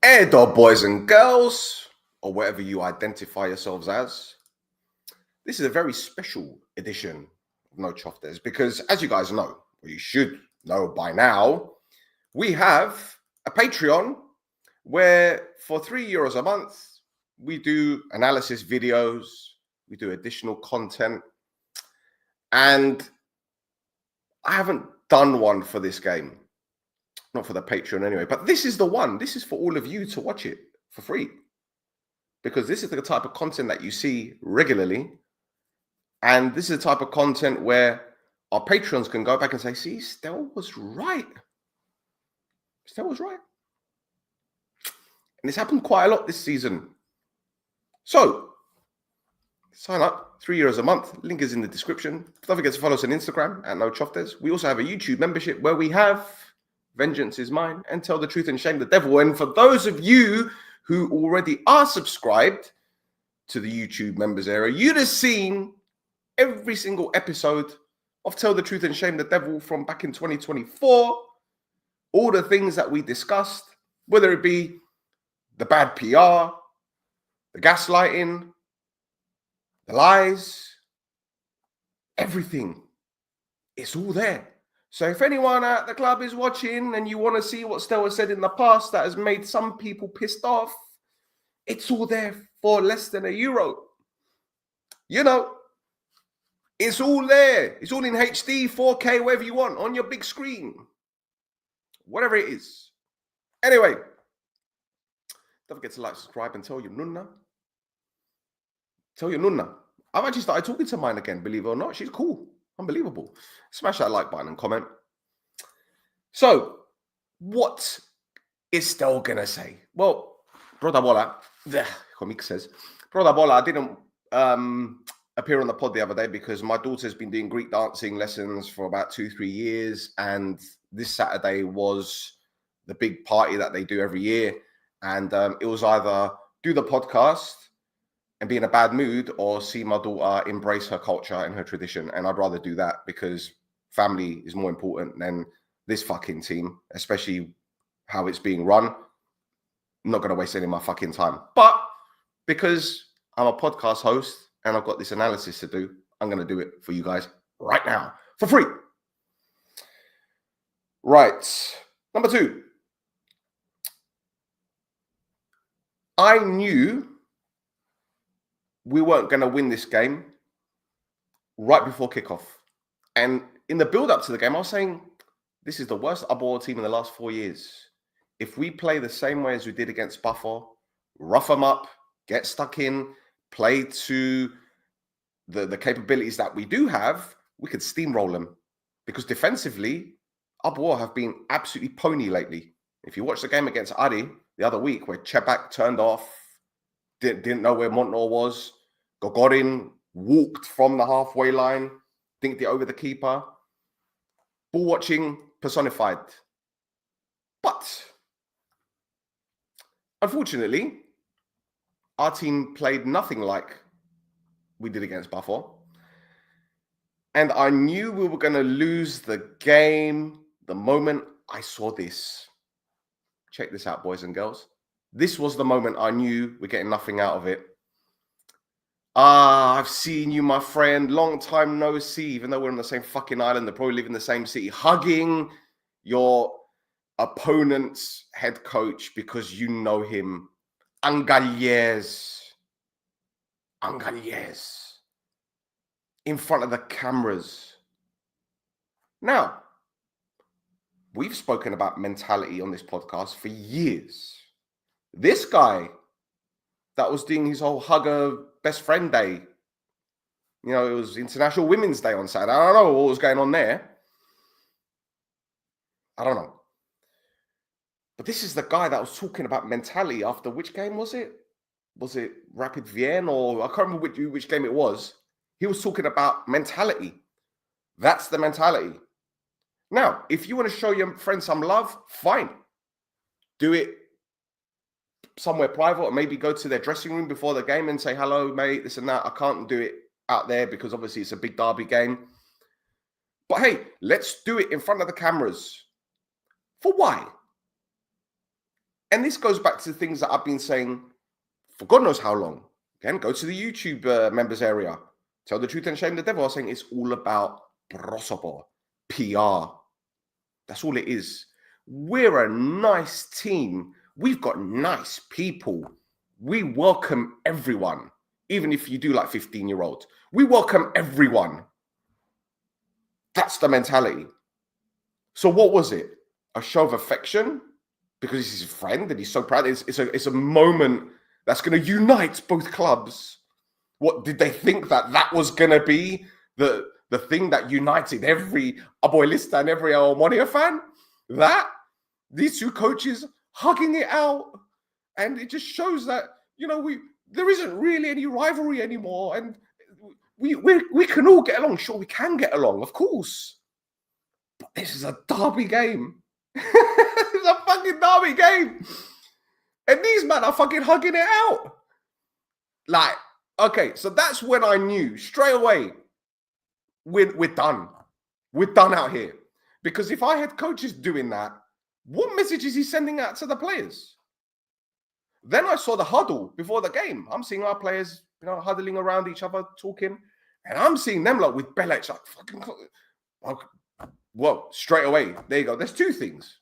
Edo boys and girls, or whatever you identify yourselves as. This is a very special edition of Nochoftes because, as you guys know, or you should know by now, we have a Patreon where for €3 a month, we do analysis videos, we do additional content, and I haven't done one for this game. Not for the Patreon anyway, but this is the one. This is for all of you to watch it for free. Because this is the type of content that you see regularly. And this is the type of content where our patrons can go back and say, see, Stel was right. Stel was right. And it's happened quite a lot this season. So, sign up, €3 a month. Link is in the description. Don't forget to follow us on Instagram at Nochoftes. We also have a YouTube membership where we have Vengeance is Mine and Tell the Truth and Shame the Devil. And for those of you who already are subscribed to the YouTube members area, you'd have seen every single episode of Tell the Truth and Shame the Devil from back in 2024. All the things that we discussed, whether it be the bad PR, the gaslighting, the lies, everything. It's all there. So if anyone at the club is watching and you want to see what Stel has said in the past that has made some people pissed off, it's all there for less than €1. You know, it's all there. It's all in HD, 4K, whatever you want, on your big screen. Whatever it is. Anyway, don't forget to like, subscribe, and tell your NOUNA. Tell your NOUNA. I've actually started talking to mine again, believe it or not. She's cool. Unbelievable. Smash that like button and comment. So, what is Stel going to say? Well, Broda Bola, the comic says, Broda Bola, I didn't appear on the pod the other day because my daughter's been doing Greek dancing lessons for about 2-3 years. And this Saturday was the big party that they do every year. And it was either do the podcast and be in a bad mood or see my daughter embrace her culture and her tradition. And I'd rather do that because family is more important than this fucking team, especially how it's being run. I'm not going to waste any of my fucking time. But because I'm a podcast host and I've got this analysis to do, I'm going to do it for you guys right now for free. Right. Number 2. I knew we weren't going to win this game right before kickoff. And in the build-up to the game, I was saying, this is the worst Apoel team in the last 4 years. If we play the same way as we did against Buffalo, rough them up, get stuck in, play to the capabilities that we do have, we could steamroll them. Because defensively, Apoel have been absolutely pony lately. If you watch the game against Ari the other week, where Chebak turned off, didn't know where Montenor was, Gogorin walked from the halfway line, dinked it over the keeper. Ball watching personified. But unfortunately, our team played nothing like we did against Buffalo. And I knew we were going to lose the game the moment I saw this. Check this out, boys and girls. This was the moment I knew we're getting nothing out of it. I've seen you, my friend. Long time no see, even though we're on the same fucking island. They probably live in the same city. Hugging your opponent's head coach because you know him. Angaliers. In front of the cameras. Now, we've spoken about mentality on this podcast for years. This guy that was doing his whole hugger best friend day. You know, it was International Women's Day on Saturday. I don't know what was going on there. I don't know. But this is the guy that was talking about mentality after which game was it? Was it Rapid Vienna or I can't remember which game it was. He was talking about mentality. That's the mentality. Now, if you want to show your friends some love, fine. Do it somewhere private or maybe go to their dressing room before the game and say, hello, mate, this and that. I can't do it out there because obviously it's a big derby game. But hey, let's do it in front of the cameras. For why? And this goes back to the things that I've been saying for God knows how long. Again, go to the YouTube members area. Tell the truth and shame the devil. I was saying it's all about prosopo, PR. That's all it is. We're a nice team. We've got nice people. We welcome everyone, even if you do like 15-year-olds. We welcome everyone. That's the mentality. So what was it? A show of affection because he's his friend and he's so proud. It's a moment that's going to unite both clubs. What did they think that was going to be the thing that united every Apoelista and every Omonoia fan? That these two coaches hugging it out, and it just shows that there isn't really any rivalry anymore, and we can all get along. Sure, we can get along, of course, but this is a derby game. It's a fucking derby game, and these men are fucking hugging it out. Like, okay, so that's when I knew straight away we're done. We're done out here. Because if I had coaches doing that, what message is he sending out to the players? Then I saw the huddle before the game. I'm seeing our players, huddling around each other, talking, and I'm seeing them like with Belichick, like fucking. Well, straight away, there you go. There's two things.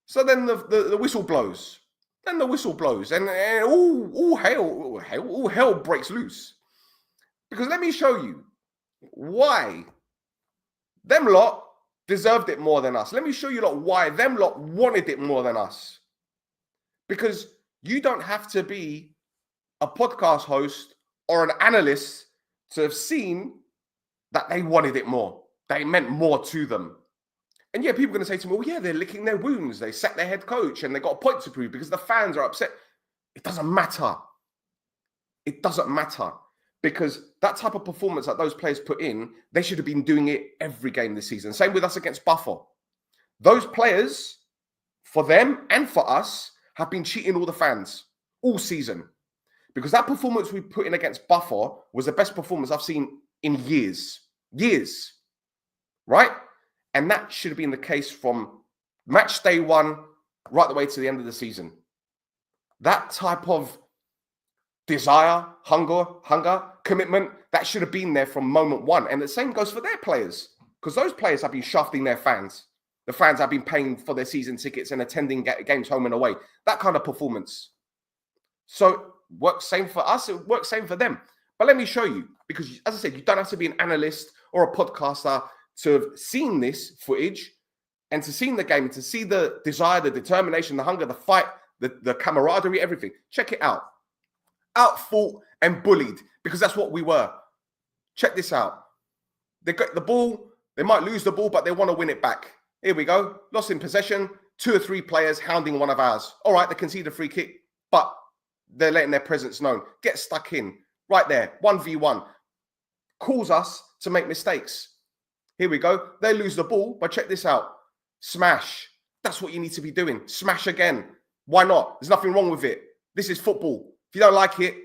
So then the whistle blows. Then the whistle blows, and all hell breaks loose. Because let me show you why them lot deserved it more than us. Let me show you why them lot wanted it more than us. Because you don't have to be a podcast host or an analyst to have seen that they wanted it more. They meant more to them. And yeah, people are going to say to me, well, yeah, they're licking their wounds. They sacked their head coach and they got a point to prove because the fans are upset. It doesn't matter. It doesn't matter. Because that type of performance that those players put in, they should have been doing it every game this season. Same with us against Buffer. Those players, for them and for us, have been cheating all the fans all season. Because that performance we put in against Buffer was the best performance I've seen in years. Years. Right? And that should have been the case from match day one right the way to the end of the season. That type of desire, hunger, commitment, that should have been there from moment one. And the same goes for their players, because those players have been shafting their fans. The fans have been paying for their season tickets and attending games home and away. That kind of performance. So works same for us, it works same for them. But let me show you, because as I said, you don't have to be an analyst or a podcaster to have seen this footage and to see the game, to see the desire, the determination, the hunger, the fight, the camaraderie, everything. Check it out. Outfought and bullied, because that's what we were. Check this out. They got the ball. They might lose the ball, but they want to win it back. Here we go. Lost in possession. 2 or 3 players hounding one of ours. All right, they concede a free kick, but they're letting their presence known. Get stuck in. Right there. 1v1. Calls us to make mistakes. Here we go. They lose the ball, but check this out. Smash. That's what you need to be doing. Smash again. Why not? There's nothing wrong with it. This is football. If you don't like it,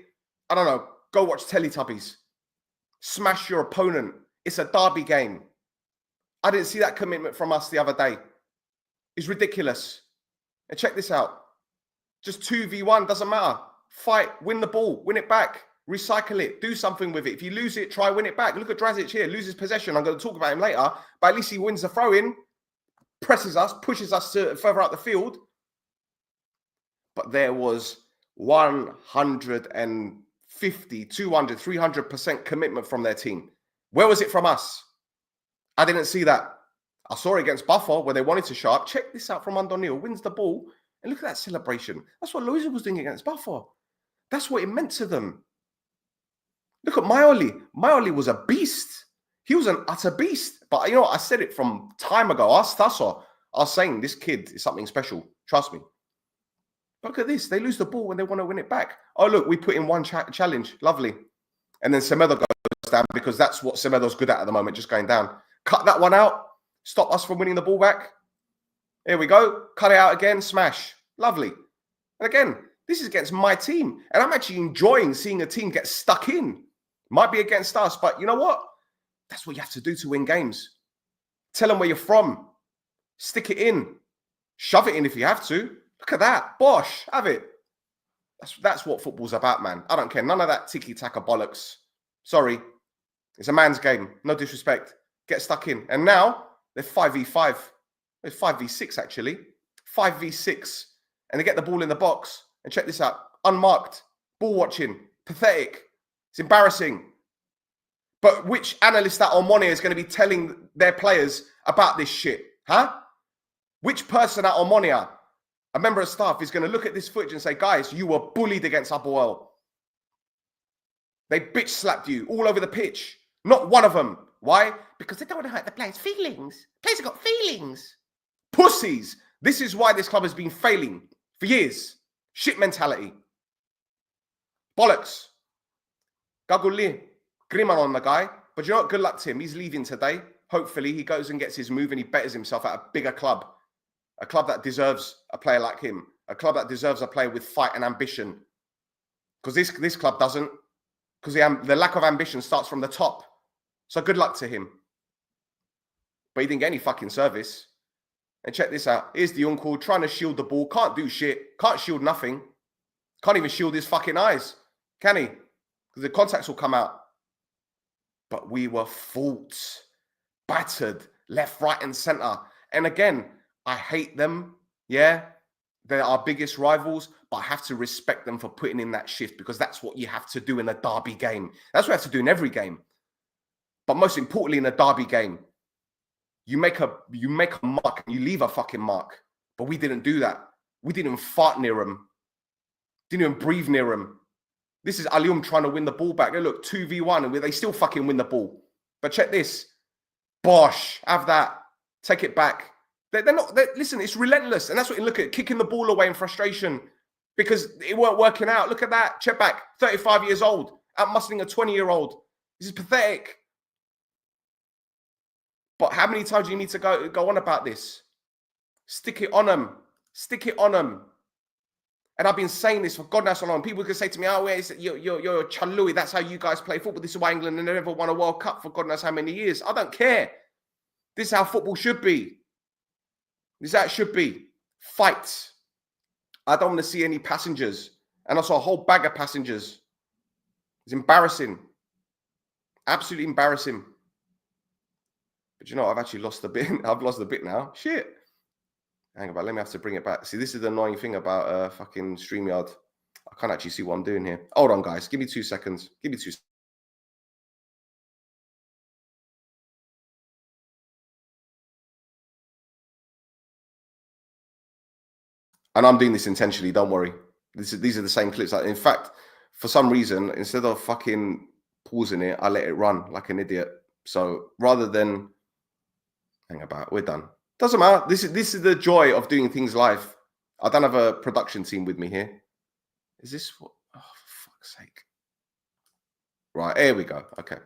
I don't know, go watch Teletubbies. Smash your opponent. It's a derby game. I didn't see that commitment from us the other day. It's ridiculous. And check this out. Just 2v1, doesn't matter. Fight, win the ball, win it back, recycle it, do something with it. If you lose it, try win it back. Look at Drazic here, loses possession. I'm going to talk about him later, but at least he wins the throw-in, presses us, pushes us to further out the field. But there was 150, 200, 300% commitment from their team. Where was it from us? I didn't see that. I saw it against Buffer where they wanted to show up. Check this out from O'Neill. Wins the ball. And look at that celebration. That's what Louisa was doing against Buffer. That's what it meant to them. Look at Maioli. Maioli was a beast. He was an utter beast. But I said it from time ago. I was saying this kid is something special. Trust me. Look at this. They lose the ball when they want to win it back. Oh, look, we put in one challenge. Lovely. And then Semedo goes down because that's what Semedo's good at the moment, just going down. Cut that one out. Stop us from winning the ball back. Here we go. Cut it out again. Smash. Lovely. And again, this is against my team. And I'm actually enjoying seeing a team get stuck in. Might be against us, but you know what? That's what you have to do to win games. Tell them where you're from. Stick it in. Shove it in if you have to. Look at that. Bosh, have it. That's what football's about, man. I don't care. None of that tiki-taka bollocks. Sorry. It's a man's game. No disrespect. Get stuck in. And now, they're 5v5. It's 5v6, actually. 5v6. And they get the ball in the box. And check this out. Unmarked. Ball watching. Pathetic. It's embarrassing. But which analyst at Omonoia is going to be telling their players about this shit? Huh? Which person at Omonoia, a member of staff, is going to look at this footage and say, guys, you were bullied against Apoel. They bitch slapped you all over the pitch. Not one of them. Why? Because they don't want to hurt the players' feelings. Players have got feelings. Pussies. This is why this club has been failing for years. Shit mentality. Bollocks. Gaguli. Grimman on the guy. But you know what? Good luck to him. He's leaving today. Hopefully he goes and gets his move and he betters himself at a bigger club. A club that deserves a player like him. A club that deserves a player with fight and ambition. Because this club doesn't. Because the lack of ambition starts from the top. So good luck to him. But he didn't get any fucking service. And check this out. Here's the uncle trying to shield the ball. Can't do shit. Can't shield nothing. Can't even shield his fucking eyes. Can he? Because the contacts will come out. But we were fought. Battered. Left, right and centre. And again, I hate them. Yeah. They're our biggest rivals. But I have to respect them for putting in that shift. Because that's what you have to do in a derby game. That's what you have to do in every game. But most importantly, in a derby game, you make a mark and you leave a fucking mark. But we didn't do that. We didn't fart near him. Didn't even breathe near him. This is Alium trying to win the ball back. They look 2v1 and they still fucking win the ball. But check this. Bosh, have that. Take it back. Listen, it's relentless. And that's what you look at. Kicking the ball away in frustration because it weren't working out. Look at that. Check back. 35 years old. Out-muscling a 20-year-old. This is pathetic. But how many times do you need to go on about this? Stick it on them. Stick it on them. And I've been saying this for God knows how long. People can say to me, oh, you're Chalui. That's how you guys play football. This is why England never won a World Cup for God knows how many years. I don't care. This is how football should be. This is how it should be. Fight. I don't want to see any passengers. And I saw a whole bag of passengers. It's embarrassing. Absolutely embarrassing. But you know, I've actually lost a bit. I've lost a bit now. Shit. Hang on, let me have to bring it back. See, this is the annoying thing about fucking StreamYard. I can't actually see what I'm doing here. Hold on, guys. Give me 2 seconds. Give me 2 seconds. And I'm doing this intentionally. Don't worry. These are the same clips. In fact, for some reason, instead of fucking pausing it, I let it run like an idiot. So rather than... Hang about, we're done. Doesn't matter. This is the joy of doing things live. I don't have a production team with me here. Is this what? Oh, for fuck's sake! Right, here we go. Okay.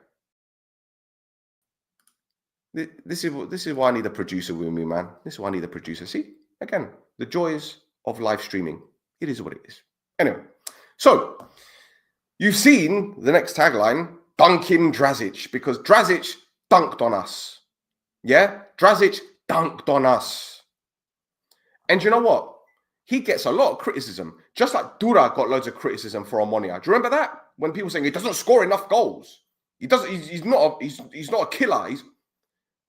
This is why I need a producer with me, man. This is why I need a producer. See, again, the joys of live streaming. It is what it is. Anyway, so you've seen the next tagline: dunking Drazic, because Drazic dunked on us. Yeah, Drazic dunked on us. And you know what? He gets a lot of criticism. Just like Dura got loads of criticism for Omonoia. Do you remember that? When people saying he doesn't score enough goals. He doesn't, he's not a killer.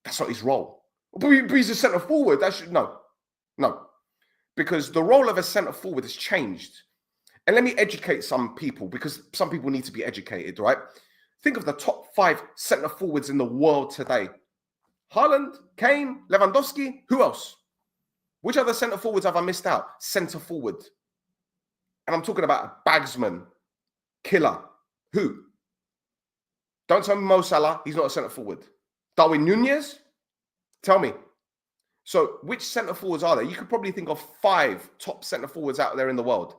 That's not his role. But he's a centre forward. No. Because the role of a centre forward has changed. And let me educate some people, because some people need to be educated, right? Think of the top 5 centre forwards in the world today. Haaland, Kane, Lewandowski, who else? Which other centre forwards have I missed out? Centre forward. And I'm talking about Bagsman, killer. Who? Don't tell me Mo Salah, he's not a centre forward. Darwin Nunez? Tell me. So which centre forwards are there? You could probably think of 5 top centre forwards out there in the world.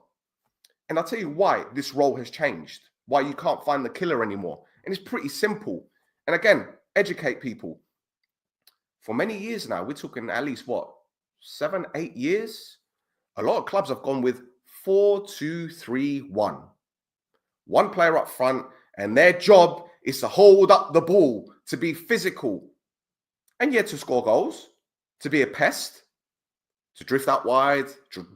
And I'll tell you why this role has changed. Why you can't find the killer anymore. And it's pretty simple. And again, educate people. For many years now, we're talking at least, 7, 8 years? A lot of clubs have gone with 4-2-3-1. One player up front, and their job is to hold up the ball, to be physical, and yet to score goals, to be a pest. to drift out wide,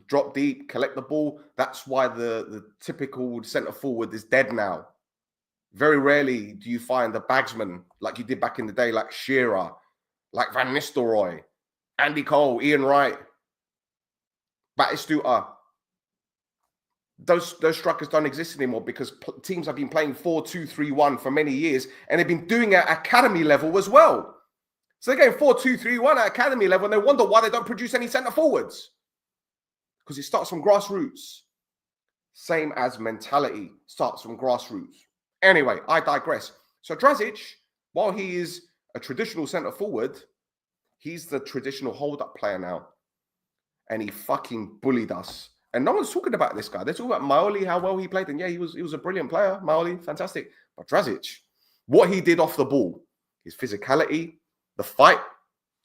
drop deep, collect the ball. That's why the typical centre forward is dead now. Very rarely do you find a bagsman like you did back in the day, like Shearer, like Van Nistelrooy, Andy Cole, Ian Wright, Batistuta. Those strikers don't exist anymore because teams have been playing 4-2-3-1 for many years, and they've been doing it at academy level as well. So they're going 4-2-3-1 at academy level, and they wonder why they don't produce any centre forwards. Because it starts from grassroots. Same as mentality starts from grassroots. Anyway, I digress. So Drazic, while he is a traditional centre forward, he's the traditional hold-up player now. And he fucking bullied us. And no one's talking about this guy. They're talking about Maoli, how well he played. And yeah, he was a brilliant player. Maoli, fantastic. But Drazic, what he did off the ball, his physicality, the fight,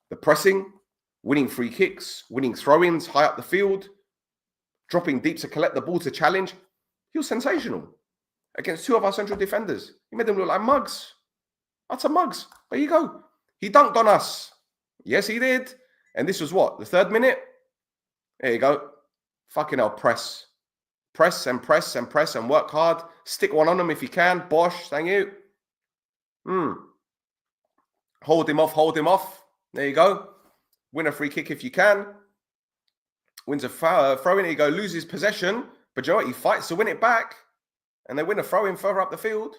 the pressing, winning free kicks, winning throw-ins high up the field, dropping deep to collect the ball to challenge. He was sensational against two of our central defenders. He made them look like mugs. Utter mugs. There you go. He dunked on us. Yes, he did. And this was what? The 3rd minute? There you go. Fucking hell, press. Press and press and press and work hard. Stick one on them if you can. Bosh, thank you. Hold him off, hold him off. There you go. Win a free kick if you can. Wins a throw in. There you go. Loses possession. But you know what? He fights to win it back. And they win a throw in further up the field.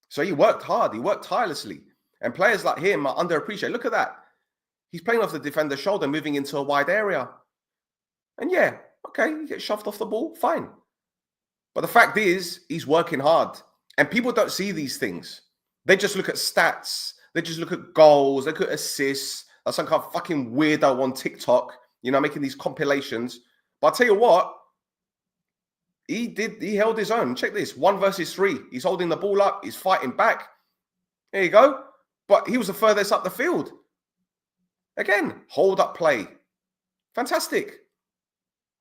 So he worked hard. He worked tirelessly. And players like him are underappreciated. Look at that. He's playing off the defender's shoulder, moving into a wide area. And yeah, okay, you get shoved off the ball, fine. But the fact is, he's working hard. And people don't see these things. They just look at stats. They just look at goals. They look at assists. That's some kind of fucking weirdo on TikTok, you know, making these compilations. But I'll tell you what, he held his own. Check this, 1 versus 3. He's holding the ball up. He's fighting back. There you go. But he was the furthest up the field. Again, hold up play. Fantastic.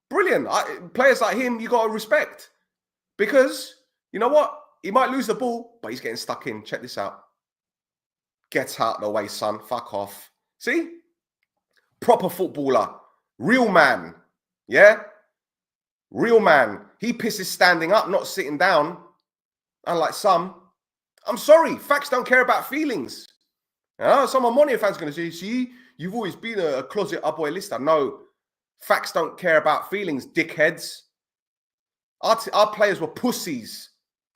Brilliant. Players like him, you got to respect. Because, you know what? He might lose the ball, but he's getting stuck in. Check this out. Get out of the way, son. Fuck off. See? Proper footballer. Real man. Yeah? Real man. He pisses standing up, not sitting down. Unlike some. I'm sorry. Facts don't care about feelings. Some Omonia fans going to say, see, you've always been a closet Apoelista. No. Facts don't care about feelings, dickheads. Our players were pussies.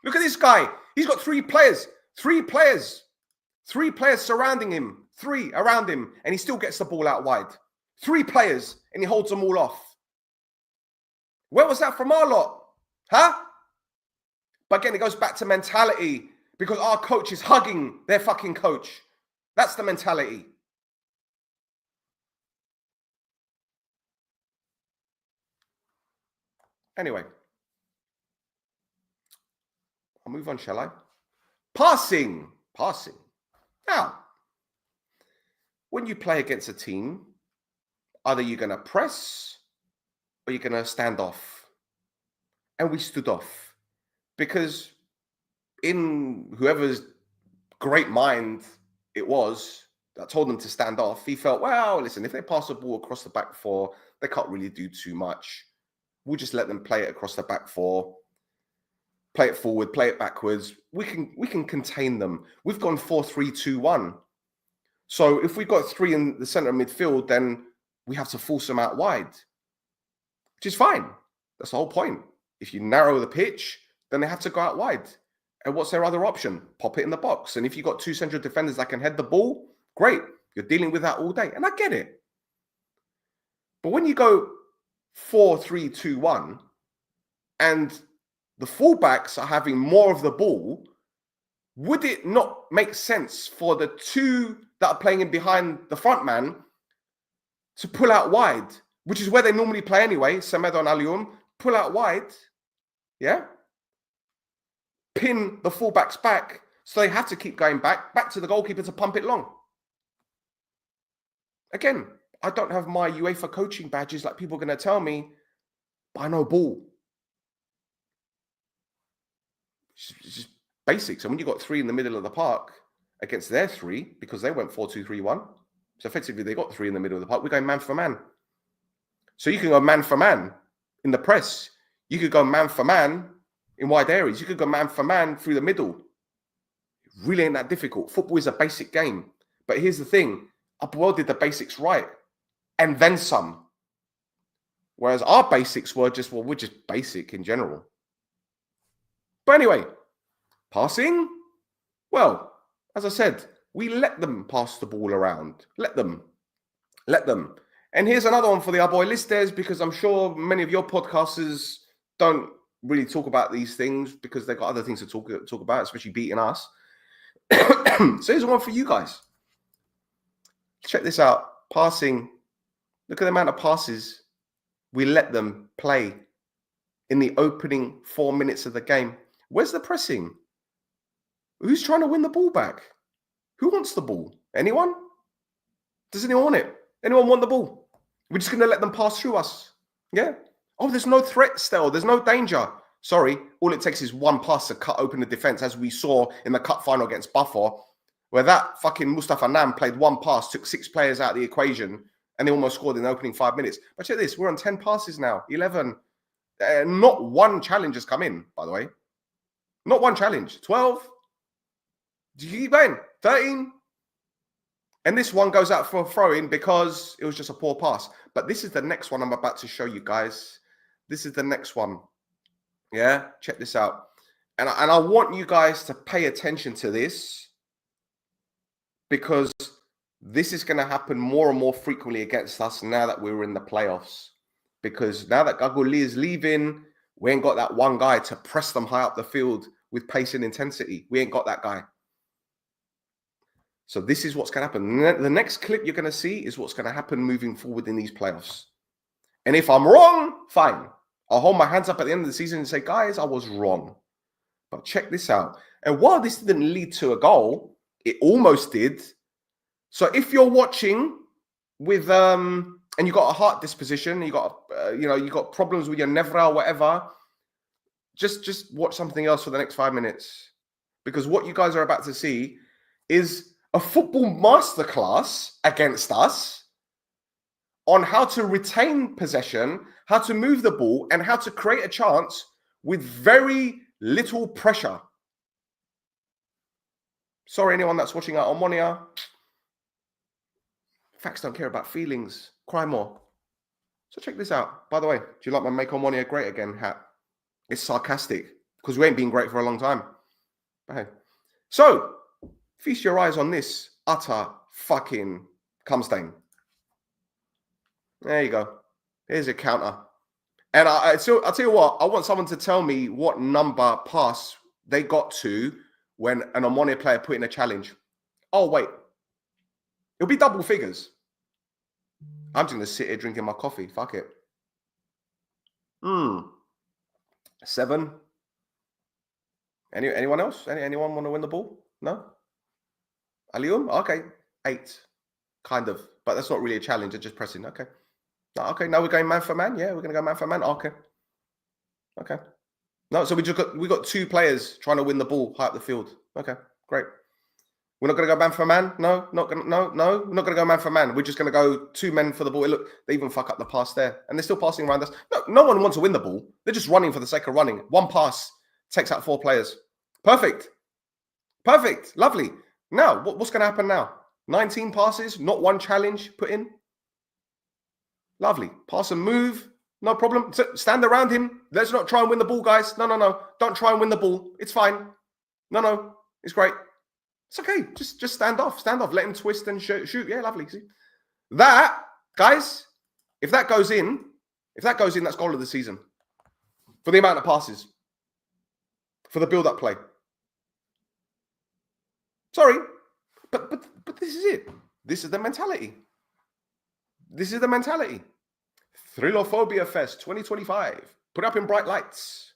Look at this guy. He's got 3 players. 3 players. 3 players surrounding him. 3 around him. And he still gets the ball out wide. 3 players. And he holds them all off. Where was that from our lot? Huh? But again, it goes back to mentality. Because our coach is hugging their fucking coach. That's the mentality. Anyway. I'll move on, shall I? Passing. Now, when you play against a team, either you're going to press or you're going to stand off. And we stood off. Because in whoever's great mind it was that told them to stand off, he felt, well, listen, if they pass the ball across the back 4, they can't really do too much. We'll just let them play it across the back 4. Play it forward, play it backwards. We can contain them. We've gone 4-3-2-1. So if we've got 3 in the centre of midfield, then we have to force them out wide, which is fine. That's the whole point. If you narrow the pitch, then they have to go out wide. And what's their other option? Pop it in the box. And if you've got 2 central defenders that can head the ball, great. You're dealing with that all day. And I get it. But when you go 4-3-2-1 and the fullbacks are having more of the ball, would it not make sense for the 2 that are playing in behind the front man to pull out wide, which is where they normally play anyway, Semedo and Alium, pull out wide, yeah? Pin the fullbacks back, so they have to keep going back to the goalkeeper to pump it long. Again, I don't have my UEFA coaching badges like people are going to tell me, but I know ball. It's just basics. And when you've got 3 in the middle of the park against their 3, because they went 4-2-3-1, so effectively they got 3 in the middle of the park, we're going man for man. So you can go man for man in the press. You could go man for man in wide areas. You could go man for man through the middle. It really ain't that difficult. Football is a basic game. But here's the thing. Apoel did the basics right. And then some. Whereas our basics were just, well, we're just basic in general. But anyway, passing. Well, as I said, we let them pass the ball around. Let them. And here's another one for the Apoelistas, because I'm sure many of your podcasters don't really talk about these things because they've got other things to talk about, especially beating us. So here's one for you guys. Check this out. Passing. Look at the amount of passes we let them play in the opening 4 minutes of the game. Where's the pressing? Who's trying to win the ball back? Who wants the ball? Anyone? Does anyone want it? Anyone want the ball? We're just going to let them pass through us. Yeah? Oh, there's no threat still. There's no danger. Sorry. All it takes is one pass to cut open the defense, as we saw in the cup final against Buffer, where that fucking Mustafa Nam played one pass, took 6 players out of the equation, and they almost scored in the opening 5 minutes. But check this. We're on 10 passes now. 11. Not one challenge has come in, by the way. Not one challenge. 12. Do you keep going? 13. And this one goes out for a throw-in because it was just a poor pass. But this is the next one I'm about to show you guys. This is the next one. Yeah? Check this out. And I want you guys to pay attention to this, because this is going to happen more and more frequently against us now that we're in the playoffs. Because now that Gaguli is leaving, we ain't got that one guy to press them high up the field with pace and intensity. We ain't got that guy. So this is what's going to happen. The next clip you're going to see is what's going to happen moving forward in these playoffs. And if I'm wrong, fine. I'll hold my hands up at the end of the season and say, guys, I was wrong. But check this out. And while this didn't lead to a goal, it almost did. So if you're watching with, and you got a heart disposition, you got, you got problems with your nevra or whatever, just watch something else for the next 5 minutes. Because what you guys are about to see is a football masterclass against us on how to retain possession, how to move the ball, and how to create a chance with very little pressure. Sorry, anyone that's watching at Omonia. Facts don't care about feelings. Cry more. So check this out. By the way, do you like my Make Omonia Great Again hat? It's sarcastic because we ain't been great for a long time. Okay. So, feast your eyes on this utter fucking cum stain. There you go. Here's a counter. And I'll tell you what, I want someone to tell me what number pass they got to when an Omonia player put in a challenge. Oh, wait. It'll be double figures. I'm just going to sit here drinking my coffee. Fuck it. 7. Anyone else? Anyone want to win the ball? No? Alium? Okay. 8. Kind of. But that's not really a challenge. They're just pressing. Okay. Okay. Now we're going man for man. Yeah, we're going to go man for man. Okay. Okay. No, so we got 2 players trying to win the ball high up the field. Okay. Great. We're not going to go man for man. No, we're not going to go man for man. We're just going to go 2 men for the ball. Look, they even fuck up the pass there, and they're still passing around us. No one wants to win the ball. They're just running for the sake of running. One pass takes out 4 players. Perfect. Lovely. Now, what's going to happen now? 19 passes, not one challenge put in. Lovely. Pass and move. No problem. Stand around him. Let's not try and win the ball, guys. No. Don't try and win the ball. It's fine. No. It's great. It's okay. Just stand off. Let him twist and shoot. Yeah, lovely. See? That, guys, if that goes in, that's goal of the season. For the amount of passes. For the build-up play. Sorry. But this is it. This is the mentality. Thrylophobia Fest 2025. Put up in bright lights.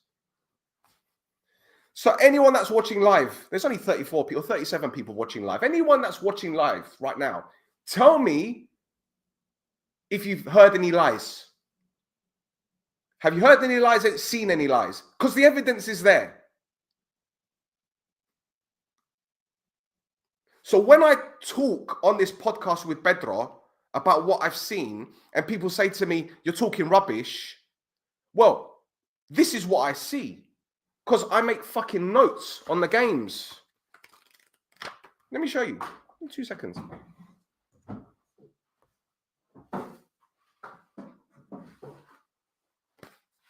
So anyone that's watching live, there's only 34 people, 37 people watching live. Anyone that's watching live right now, tell me if you've heard any lies. Have you heard any lies? Seen any lies? Because the evidence is there. So when I talk on this podcast with Pedro about what I've seen, and people say to me, you're talking rubbish. Well, this is what I see, because I make fucking notes on the games. Let me show you in 2 seconds.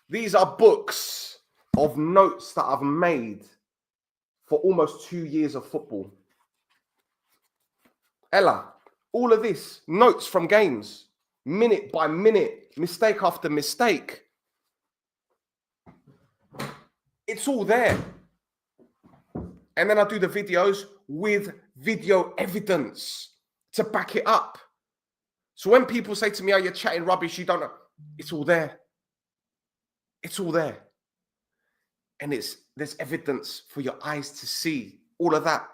These are books of notes that I've made for almost 2 years of football. Ella, all of this, notes from games, minute by minute, mistake after mistake. It's all there. And then I do the videos with video evidence to back it up. So when people say to me, oh, you're chatting rubbish, you don't know, it's all there. It's all there. And there's evidence for your eyes to see all of that.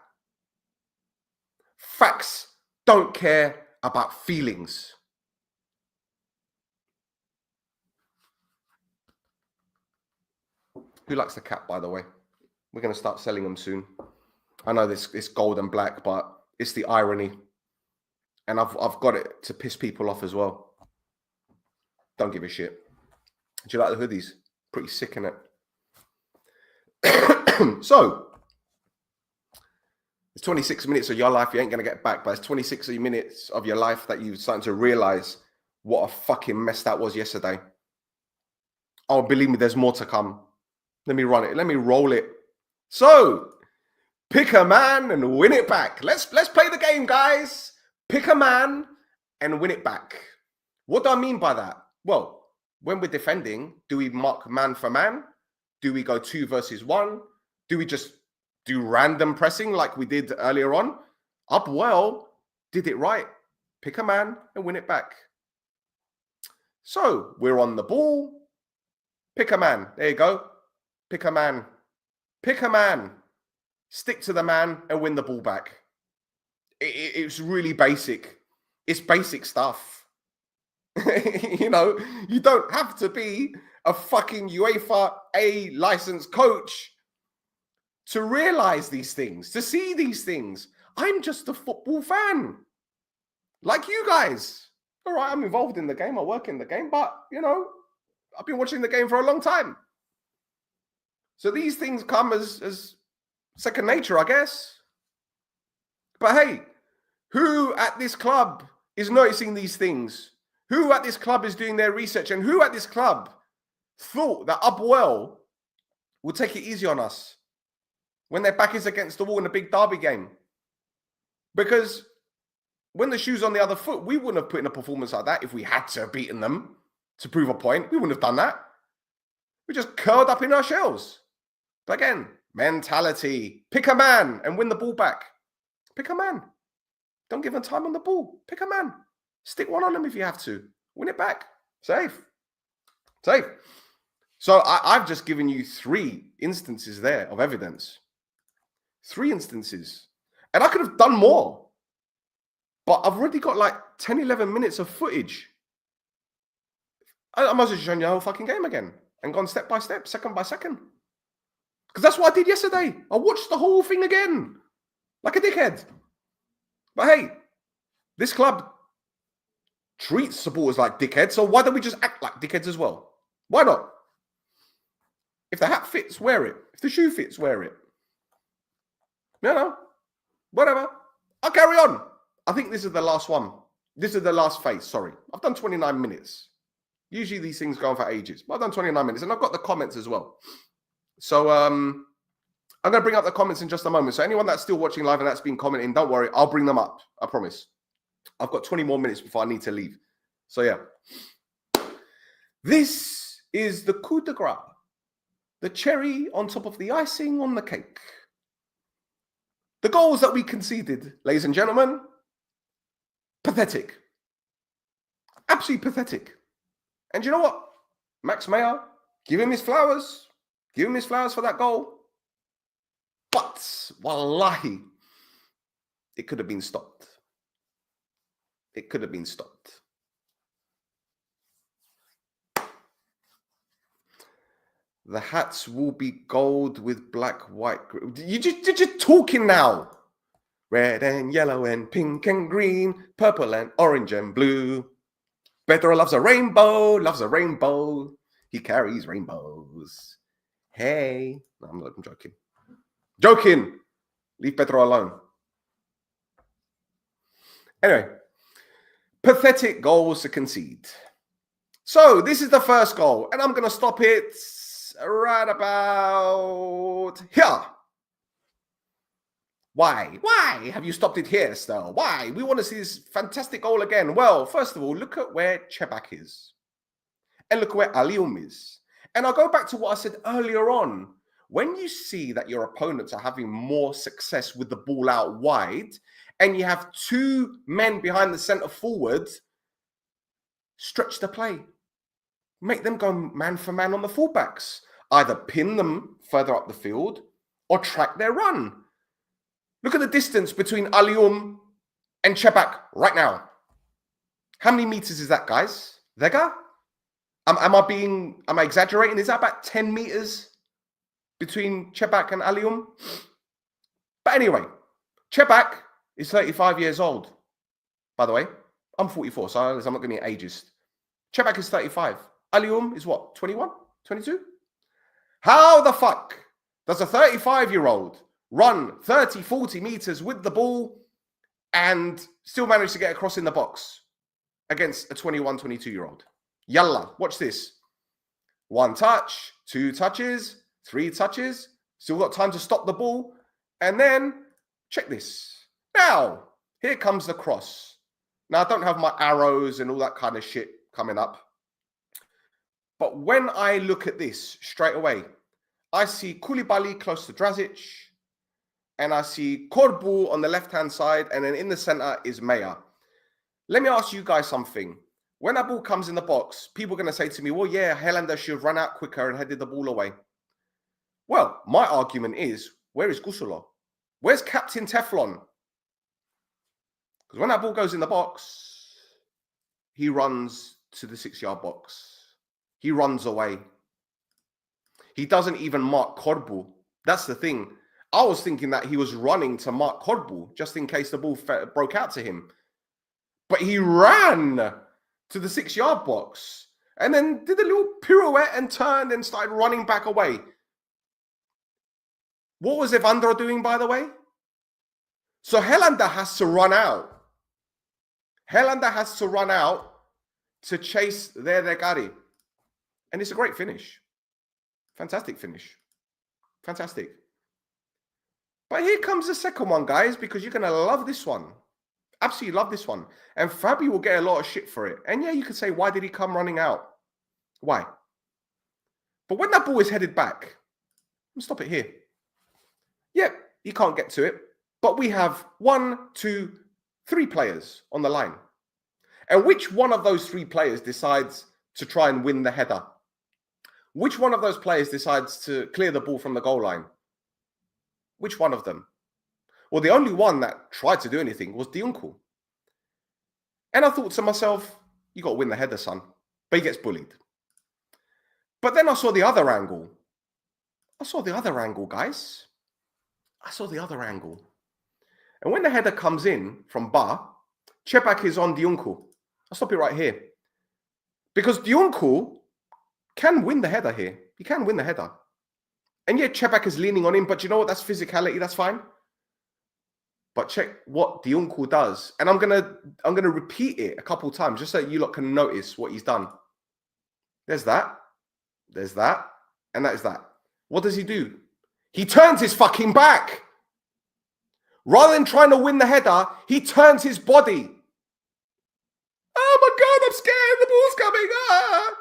Facts don't care about feelings. Who likes the cap, by the way? We're going to start selling them soon. I know it's gold and black, but it's the irony. And I've got it to piss people off as well. Don't give a shit. Do you like the hoodies? Pretty sick, innit? So, it's 26 minutes of your life you ain't going to get back, but it's 26 minutes of your life that you're starting to realize what a fucking mess that was yesterday. Oh, believe me, there's more to come. Let me run it. Let me roll it. So, pick a man and win it back. Let's play the game, guys. Pick a man and win it back. What do I mean by that? Well, when we're defending, do we mark man for man? Do we go 2 versus 1? Do we just do random pressing like we did earlier on? Apoel did it right. Pick a man and win it back. So we're on the ball. Pick a man. There you go. Pick a man. Pick a man. Stick to the man and win the ball back. It's really basic. It's basic stuff. You know, you don't have to be a fucking UEFA A licensed coach to realize these things, to see these things. I'm just a football fan, like you guys. All right, I'm involved in the game. I work in the game, but, you know, I've been watching the game for a long time. So these things come as second nature, I guess. But hey, who at this club is noticing these things? Who at this club is doing their research? And who at this club thought that Apoel would take it easy on us when their back is against the wall in a big derby game? Because when the shoe's on the other foot, we wouldn't have put in a performance like that if we had to have beaten them to prove a point. We wouldn't have done that. We just curled up in our shells. But again, mentality. Pick a man and win the ball back. Pick a man. Don't give them time on the ball. Pick a man. Stick one on them if you have to. Win it back. Safe. Safe. So I've just given you 3 instances there of evidence. 3 instances. And I could have done more. But I've already got like 10, 11 minutes of footage. I might as well show you the whole fucking game again. And gone step by step, second by second. Because that's what I did yesterday. I watched the whole thing again. Like a dickhead. But hey, this club treats supporters like dickheads, so why don't we just act like dickheads as well? Why not? If the hat fits, wear it. If the shoe fits, wear it. You know, whatever. I'll carry on. I think this is the last one. This is the last phase, sorry. I've done 29 minutes. Usually these things go on for ages, but I've done 29 minutes, and I've got the comments as well. So I'm going to bring up the comments in just a moment. So anyone that's still watching live and that's been commenting, don't worry. I'll bring them up. I promise. I've got 20 more minutes before I need to leave. So yeah. This is the coup de grace. The cherry on top of the icing on the cake. The goals that we conceded, ladies and gentlemen, pathetic. Absolutely pathetic. And you know what? Max Meyer, give him his flowers. Give him his flowers for that goal. But, wallahi, it could have been stopped. It could have been stopped. The hats will be gold with black, white. You're just talking now. Red and yellow and pink and green, purple and orange and blue. Pedro loves a rainbow, loves a rainbow. He carries rainbows. Hey. No, I'm joking. Joking. Leave Pedro alone. Anyway, pathetic goals to concede. So this is the first goal, and I'm going to stop it right about here. Why? Why have you stopped it here, Stel? Why? We want to see this fantastic goal again. Well, first of all, look at where Chebak is. And look where Alium is. And I'll go back to what I said earlier on. When you see that your opponents are having more success with the ball out wide, and you have two men behind the centre forward, stretch the play. Make them go man for man on the fullbacks. Either pin them further up the field or track their run. Look at the distance between Alium and Chebak right now. How many meters is that, guys? Vega? Am I exaggerating? Is that about 10 meters between Chebak and Alium? But anyway, Chebak is 35 years old. By the way, I'm 44, so I'm not going to be ageist. Chebak is 35. Alium is what, 21? 22? How the fuck does a 35-year-old run 30, 40 meters with the ball and still manage to get across in the box against a 21, 22-year-old? Yalla, watch this. 1 touch, 2 touches, 3 touches. Still got time to stop the ball. And then, check this. Now, here comes the cross. Now, I don't have my arrows and all that kind of shit coming up. But when I look at this straight away, I see Koulibaly close to Dragic, and I see Corbu on the left-hand side, and then in the center is Maya. Let me ask you guys something. When that ball comes in the box, people are going to say to me, well, yeah, Helander should have run out quicker and headed the ball away. Well, my argument is, where is Gusulo? Where's Captain Teflon? Because when that ball goes in the box, he runs to the 6-yard box. He runs away. He doesn't even mark Corbu. That's the thing. I was thinking that he was running to mark Corbu just in case the ball broke out to him. But he ran to the 6-yard box and then did a little pirouette and turned and started running back away. What was Evandro doing, by the way? So Helander has to run out. Helander has to run out to chase their Gary. And it's a great finish. Fantastic finish. Fantastic. But here comes the second one, guys, because you're going to love this one. Absolutely love this one. And Fabi will get a lot of shit for it. And yeah, you could say, why did he come running out? Why? But when that ball is headed back, let's stop it here. Yep, he can't get to it. But we have 1, 2, 3 players on the line. And which one of those 3 players decides to try and win the header? Which one of those players decides to clear the ball from the goal line? Which one of them? Well, the only one that tried to do anything was Diunku. And I thought to myself, you got to win the header, son. But he gets bullied. But then I saw the other angle. Guys. I saw the other angle. And when the header comes in from Ba, Chebak is on Diunku. I'll stop it right here. Because Diunku can win the header here. He can win the header. And yeah, Chebak is leaning on him, but you know what? That's physicality. That's fine. But check what Diunku does. And I'm gonna repeat it a couple times just so you lot can notice what he's done. There's that. There's that. And that is that. What does he do? He turns his fucking back. Rather than trying to win the header, he turns his body. Oh my God, I'm scared. The ball's coming. Ah!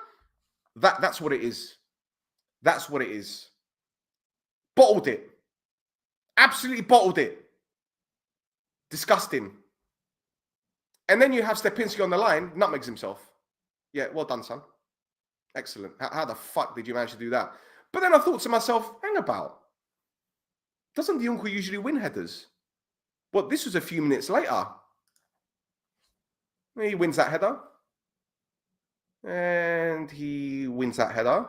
That's what it is. That's what it is. Bottled it. Absolutely bottled it. Disgusting. And then you have Stepinski on the line, nutmegs himself. Yeah, well done, son. Excellent. How the fuck did you manage to do that? But then I thought to myself, hang about. Doesn't Diunku usually win headers? Well, this was a few minutes later. He wins that header. And he wins that header.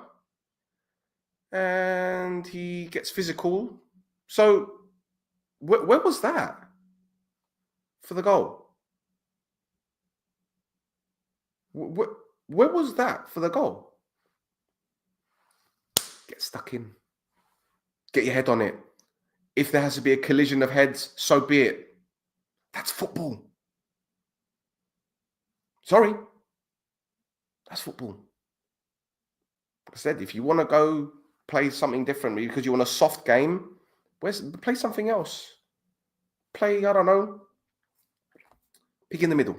And he gets physical. So, where was that? for the goal. Where was that for the goal? Get stuck in. Get your head on it. If there has to be a collision of heads, so be it. That's football. Sorry. That's football. Like I said, if you want to go play something different because you want a soft game, play something else. Play, I don't know, pick in the middle.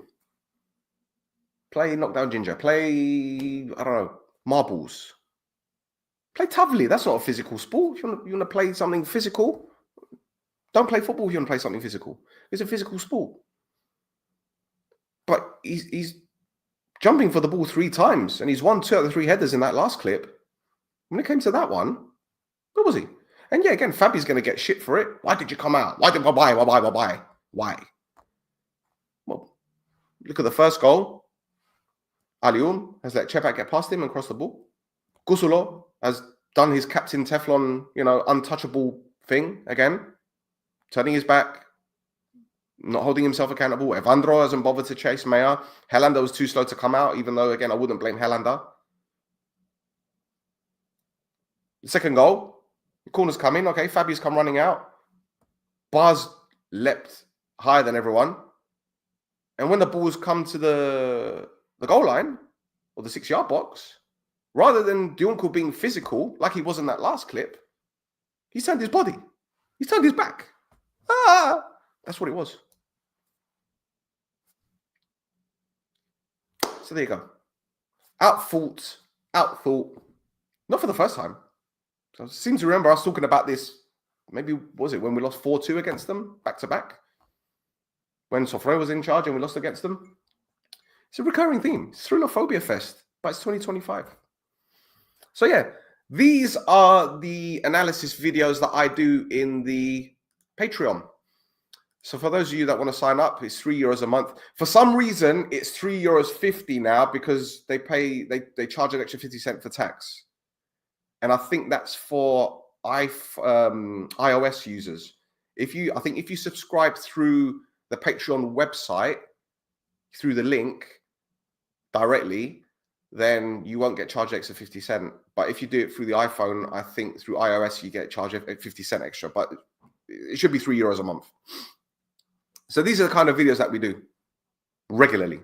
Play knockdown ginger. Play, I don't know, marbles. Play Tavli. That's not a physical sport. If you want to play something physical, don't play football if you want to play something physical. It's a physical sport. But he's jumping for the ball 3 times, and he's won 2 out of the 3 headers in that last clip. When it came to that one, where was he? And yeah, again, Fabi's going to get shit for it. Why did you come out? Why? Well, look at the first goal. Aliun has let Chepak get past him and cross the ball. Gusulo has done his Captain Teflon, untouchable thing again. Turning his back, not holding himself accountable. Evandro hasn't bothered to chase Maya. Helander was too slow to come out, even though, again, I wouldn't blame Helander. The second goal, the corner's coming. Okay, Fabi's come running out. Bars leapt higher than everyone. And when the ball's come to the goal line, or the 6-yard box, rather than Dionco being physical, like he was in that last clip, he's turned his body. He's turned his back. That's what it was. So there you go. Outthought. Not for the first time. So I seem to remember I was talking about this, maybe, was it when we lost 4-2 against them, back-to-back? When Sofro was in charge and we lost against them? It's a recurring theme. It's Thrylophobia Fest, but it's 2025. So yeah, these are the analysis videos that I do in the Patreon. So for those of you that want to sign up, it's €3 a month. For some reason, it's €3.50 now because they charge an extra 50 cents for tax. And I think that's for iOS users. If you subscribe through the Patreon website, through the link directly, then you won't get charged extra 50 cents. But if you do it through the iPhone, I think through iOS, you get charged 50 cents extra. But it should be €3 a month. So these are the kind of videos that we do regularly.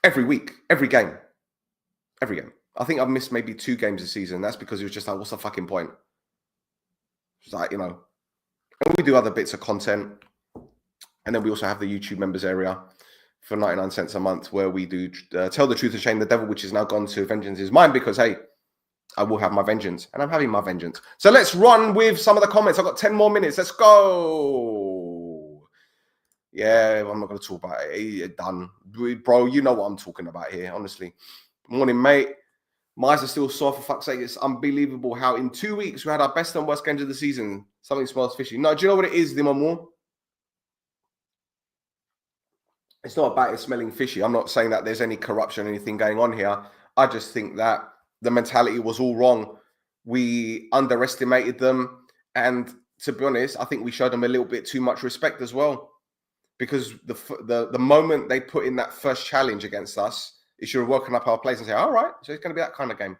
Every week, every game. I think I've missed maybe 2 games this season. That's because it was just like, what's the fucking point? It's like, and we do other bits of content. And then we also have the YouTube members area for 99 cents a month where we do Tell the Truth and Shame the Devil, which is now gone to Vengeance is Mine because, hey, I will have my vengeance. And I'm having my vengeance. So let's run with some of the comments. I've got 10 more minutes. Let's go. Yeah, I'm not going to talk about it. Done. Bro, you know what I'm talking about here, honestly. Morning, mate. My eyes are still sore, for fuck's sake. It's unbelievable how in 2 weeks we had our best and worst games of the season. Something smells fishy. No, do you know what it is, Dimamu? It's not about it smelling fishy. I'm not saying that there's any corruption or anything going on here. I just think that the mentality was all wrong. We underestimated them. And to be honest, I think we showed them a little bit too much respect as well. Because the moment they put in that first challenge against us, it should have woken up our players and say, all right, so it's going to be that kind of game.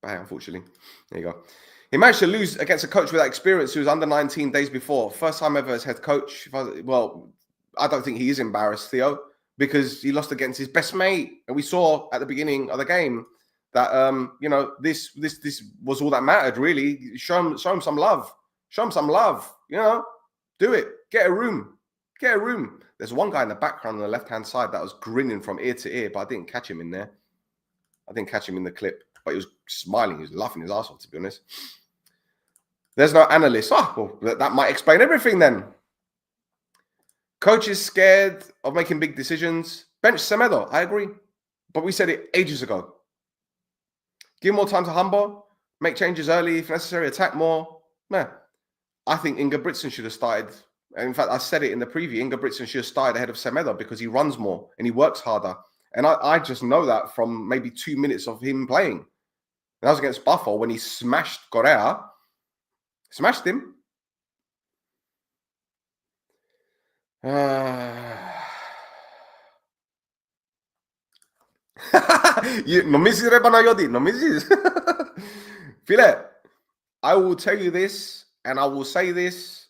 But unfortunately, there you go. He managed to lose against a coach without experience who was under 19 days before. First time ever as head coach. Well, I don't think he is embarrassed, Theo, because he lost against his best mate. And we saw at the beginning of the game that, this was all that mattered, really. Show him some love. Show him some love, Do it. Get a room. There's one guy in the background on the left-hand side that was grinning from ear to ear, but I didn't catch him in there. I didn't catch him in the clip, but he was smiling. He was laughing his ass off, to be honest. There's no analyst. Well, that might explain everything then. Coach is scared of making big decisions. Bench Semedo. I agree. But we said it ages ago. Give more time to Humble. Make changes early if necessary. Attack more. Man, I think Ingebrigtsen should have started. In fact, I said it in the preview. Ingebrigtsen should have started ahead of Semedo because he runs more and he works harder. And I just know that from maybe 2 minutes of him playing. And that was against Buffalo when he smashed Correa. Smashed him. Νομίζεις ρε Παναγιώτη, νομίζεις? Φίλε, I will tell you this and I will say this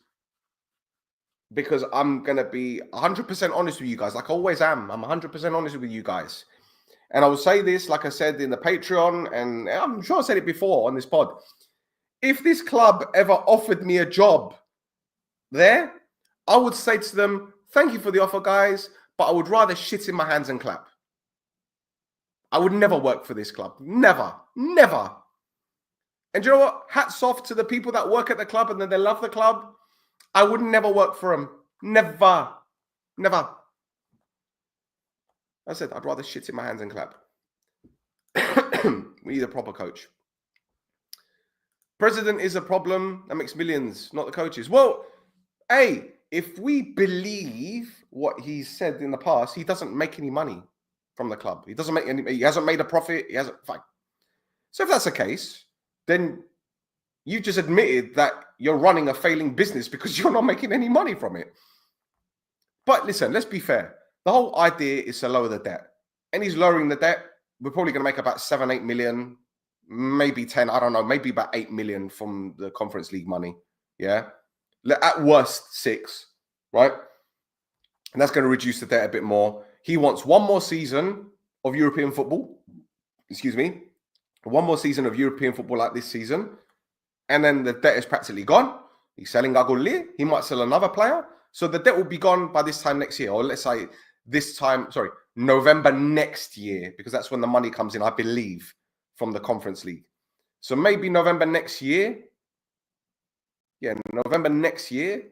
because I'm going to be 100% honest with you guys, like I always am. I'm 100% honest with you guys. And I will say this, like I said in the Patreon, and I'm sure I said it before on this pod. If this club ever offered me a job there, I would say to them, thank you for the offer, guys, but I would rather shit in my hands and clap. I would never work for this club. Never. Never. And you know what? Hats off to the people that work at the club and then they love the club. I would never work for them. Never. Never. I said, I'd rather shit in my hands and clap. We need a proper coach. President is a problem that makes millions, not the coaches. Well, hey, if we believe what he said in the past, he doesn't make any money from the club. He doesn't make any. He hasn't made a profit. He hasn't. Fine. So if that's the case, then you just admitted that you're running a failing business because you're not making any money from it. But listen, let's be fair. The whole idea is to lower the debt, and he's lowering the debt. We're probably going to make about 7-8 million. Maybe 10, I don't know, maybe about 8 million from the Conference League money. Yeah. At worst, 6, right? And that's going to reduce the debt a bit more. He wants one more season of European football. Excuse me. One more season of European football like this season. And then the debt is practically gone. He's selling Gagolli. He might sell another player. So the debt will be gone by this time next year. Or let's say November next year, because that's when the money comes in, I believe, from the Conference League. So maybe November next year. Yeah, November next year,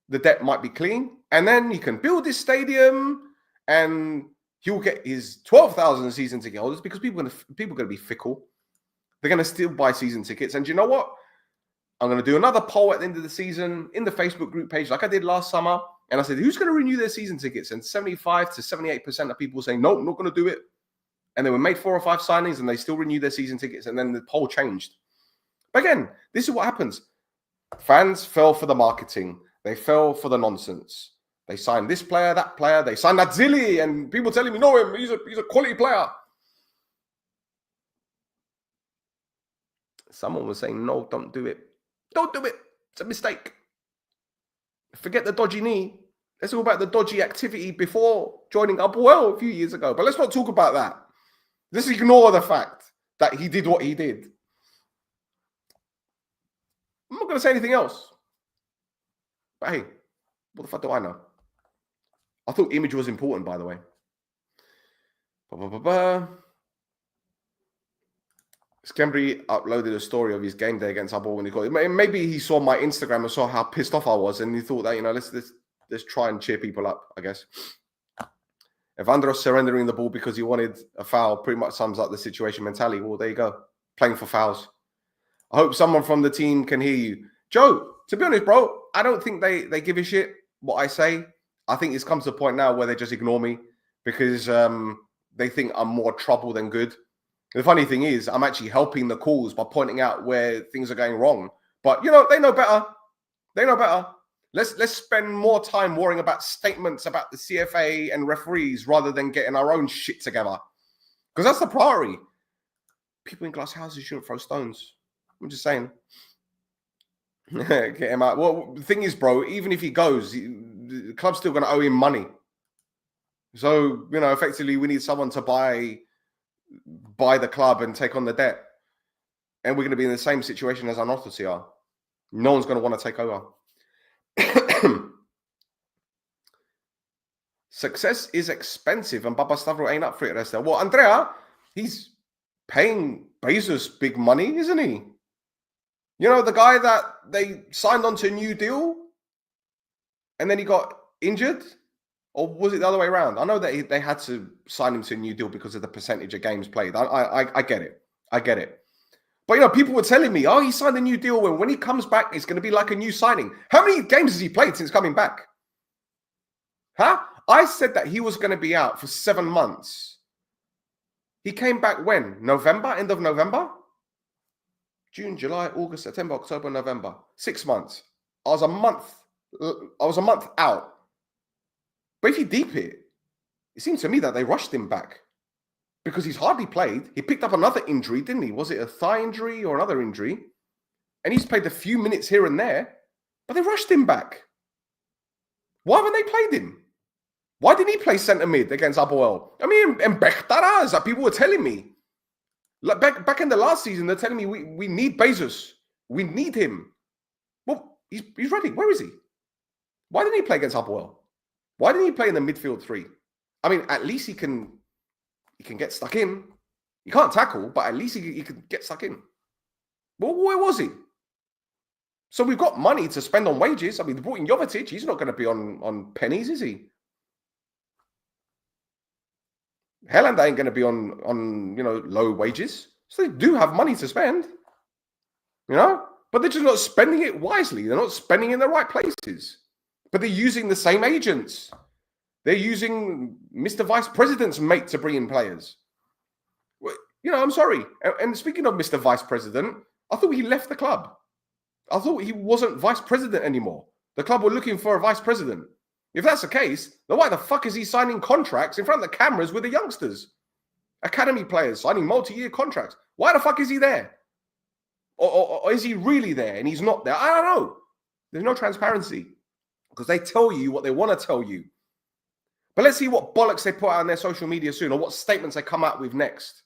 the debt might be clean. And then he can build his stadium and he'll get his 12,000 season ticket holders because people are going to be fickle. They're going to still buy season tickets. And you know what? I'm going to do another poll at the end of the season in the Facebook group page like I did last summer. And I said, who's going to renew their season tickets? And 75 to 78% of people saying, no, I'm not going to do it. And they were made 4 or 5 signings and they still renewed their season tickets. And then the poll changed. But again, this is what happens. Fans fell for the marketing. They fell for the nonsense. They signed this player, that player. They signed that Zilly. And people telling me, no, he's a quality player. Someone was saying, no, don't do it. Don't do it. It's a mistake. Forget the dodgy knee. Let's talk about the dodgy activity before joining Apoel a few years ago. But let's not talk about that. Let's ignore the fact that he did what he did. I'm not going to say anything else. But hey, what the fuck do I know? I thought image was important, by the way. Skembri uploaded a story of his game day against Apoel when he got it. Maybe he saw my Instagram and saw how pissed off I was, and he thought that, let's try and cheer people up, I guess. Evandros surrendering the ball because he wanted a foul pretty much sums up the situation mentally. Well, there you go. Playing for fouls. I hope someone from the team can hear you. Joe, to be honest, bro, I don't think they give a shit what I say. I think it's come to a point now where they just ignore me because they think I'm more trouble than good. The funny thing is, I'm actually helping the cause by pointing out where things are going wrong. But, they know better. They know better. Let's spend more time worrying about statements about the CFA and referees rather than getting our own shit together. Because that's the priority. People in glass houses shouldn't throw stones. I'm just saying. Get him out. Well, the thing is, bro, even if he goes, the club's still going to owe him money. So, effectively, we need someone to buy the club and take on the debt. And we're going to be in the same situation as Nochoftes are. No one's going to want to take over. Success is expensive and Baba Stavro ain't up for it, Esther. Well, Andrea, he's paying Bezos big money, isn't he? The guy that they signed onto a new deal and then he got injured? Or was it the other way around? I know that they had to sign him to a new deal because of the percentage of games played. I get it. I get it. But, people were telling me, he signed a new deal. When he comes back, it's going to be like a new signing. How many games has he played since coming back? Huh? I said that he was going to be out for 7 months. He came back when? November? End of November? June, July, August, September, October, November. 6 months. I was a month out. But if you deep it seems to me that they rushed him back because he's hardly played. He picked up another injury, didn't he? Was it a thigh injury or another injury? And he's played a few minutes here and there, but they rushed him back. Why haven't they played him? Why didn't he play centre mid against Apoel? I mean, and Bechtaraz, that people were telling me. Like back in the last season, they're telling me we need Bezos. We need him. Well, he's ready. Where is he? Why didn't he play against Apoel? Why didn't he play in the midfield three? I mean, at least he can get stuck in. He can't tackle, but at least he can get stuck in. Well, where was he? So we've got money to spend on wages. I mean, they brought in Jovetic. He's not going to be on pennies, is he? Haaland ain't going to be on low wages. So they do have money to spend, but they're just not spending it wisely. They're not spending it in the right places. But they're using the same agents. They're using Mr. Vice President's mate to bring in players. I'm sorry. And speaking of Mr. Vice President, I thought he left the club. I thought he wasn't vice president anymore. The club were looking for a vice president. If that's the case, then why the fuck is he signing contracts in front of the cameras with the youngsters? Academy players signing multi-year contracts. Why the fuck is he there? Or is he really there and he's not there? I don't know. There's no transparency because they tell you what they want to tell you. But let's see what bollocks they put out on their social media soon or what statements they come out with next.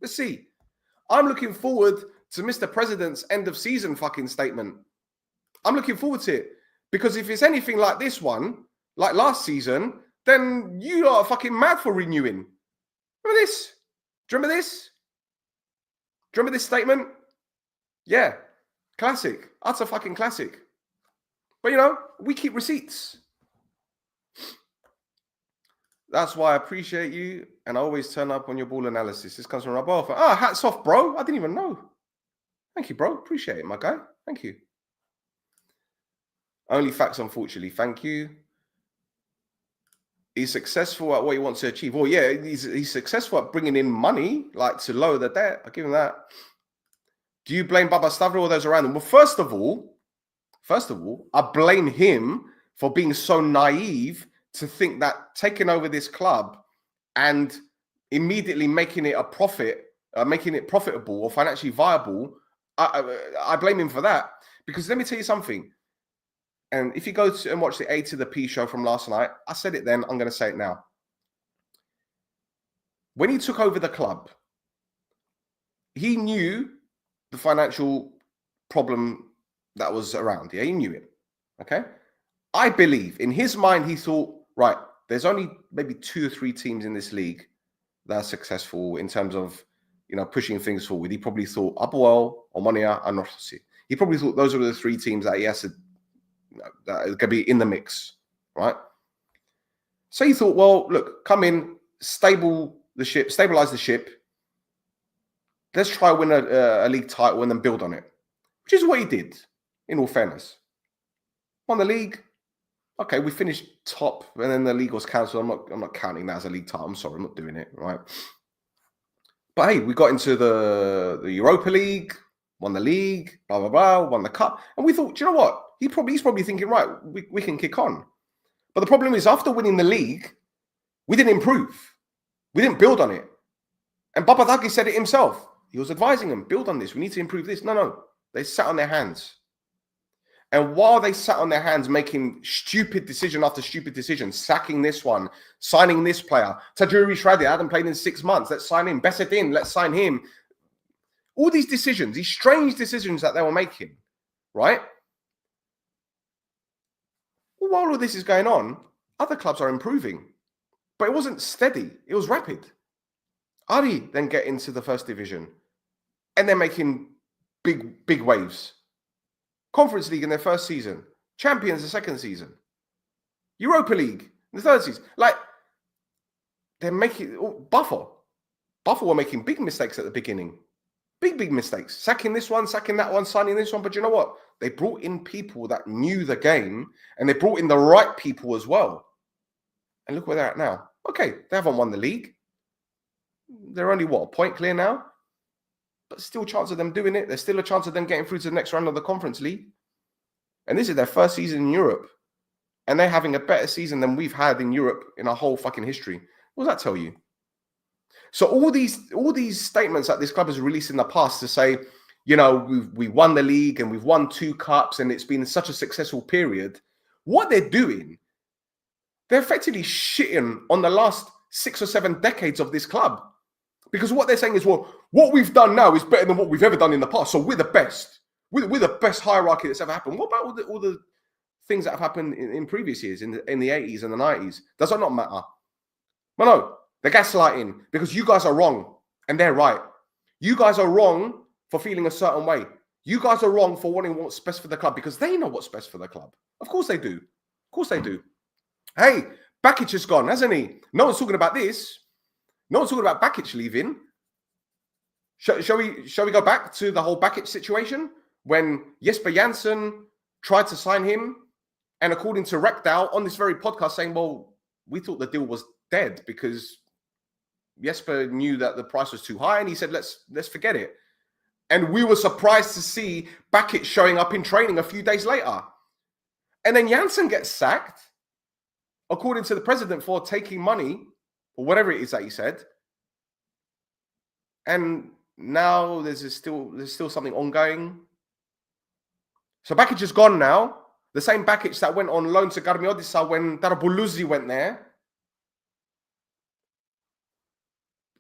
Let's see. I'm looking forward to Mr. President's end of season fucking statement. I'm looking forward to it because if it's anything like this one, like last season, then you are fucking mad for renewing. Remember this? Do you remember this? Do you remember this statement? Yeah. Classic. Utter fucking classic. But we keep receipts. That's why I appreciate you and I always turn up on your ball analysis. This comes from Rabal. Hats off, bro. I didn't even know. Thank you, bro. Appreciate it, my guy. Thank you. Only facts, unfortunately. Thank you. He's successful at what he wants to achieve. Well, yeah, he's successful at bringing in money, like to lower the debt. I'll give him that. Do you blame Baba Stavro or those around him? Well, first of all, I blame him for being so naive to think that taking over this club and immediately making it a profit, making it profitable or financially viable, I blame him for that. Because let me tell you something. And if you go and watch the A to the P show from last night, I said it then, I'm going to say it now. When he took over the club, he knew the financial problem that was around. Yeah, he knew it. Okay? I believe in his mind, he thought, right, there's only maybe 2 or 3 teams in this league that are successful in terms of, pushing things forward. He probably thought Apoel, Omonoia, and Nochoftes. He probably thought those were the 3 teams that he has to that is going to be in the mix, right? So he thought, well, look, come in, stabilize the ship. Let's try win a league title and then build on it, which is what he did, in all fairness. Won the league. Okay, we finished top, and then the league was cancelled. I'm not counting that as a league title. I'm sorry, I'm not doing it, right? But hey, we got into the Europa League, won the league, blah, blah, blah, won the cup. And we thought, do you know what? He's probably thinking, right, we can kick on. But the problem is, after winning the league, we didn't improve. We didn't build on it. And Papadakis said it himself. He was advising them, build on this. We need to improve this. No. They sat on their hands. And while they sat on their hands making stupid decision after stupid decision, sacking this one, signing this player, Tajuri Shradi hadn't played in 6 months. Let's sign him. Bessetin, let's sign him. All these decisions, these strange decisions that they were making, right? Well, while all this is going on, other clubs are improving. But it wasn't steady. It was rapid. Ari then get into the first division. And they're making big waves. Conference League in their first season. Champions the second season. Europa League in the third season. Like, they're making... Buffer were making big mistakes at the beginning. Big mistakes. Sacking this one, sacking that one, signing this one. But you know what? They brought in people that knew the game, and they brought in the right people as well. And look where they're at now. Okay, they haven't won the league. They're only, a point clear now? But still a chance of them doing it. There's still a chance of them getting through to the next round of the Conference League. And this is their first season in Europe. and they're having a better season than we've had in Europe in our whole fucking history. What does that tell you? So all these statements that this club has released in the past to say, you know, we won the league and we've won 2 cups and it's been such a successful period. What they're doing, they're effectively shitting on the last 6 or 7 decades of this club. Because what they're saying is, well, what we've done now is better than what we've ever done in the past. So we're the best. We're the best hierarchy that's ever happened. What about all the things that have happened in previous years, in the 80s and the 90s? Does that not matter? Well, no, they're gaslighting because you guys are wrong and they're right. You guys are wrong for feeling a certain way. You guys are wrong for wanting what's best for the club because they know what's best for the club. Of course they do. Of course they do. Hey, Bakic has gone, hasn't he? No one's talking about this. No one's talking about Bakic leaving. Shall we go back to the whole Bakic situation when Jesper Janssen tried to sign him, and according to Rekdal on this very podcast saying, well, we thought the deal was dead because Jesper knew that the price was too high and he said, let's forget it. And we were surprised to see Bakic showing up in training a few days later. And then Janssen gets sacked, according to the president, for taking money or whatever it is that he said. And now there's still something ongoing. So Bakic is gone now. The same Bakic that went on loan to Garmiodisa when Darabuluzi went there.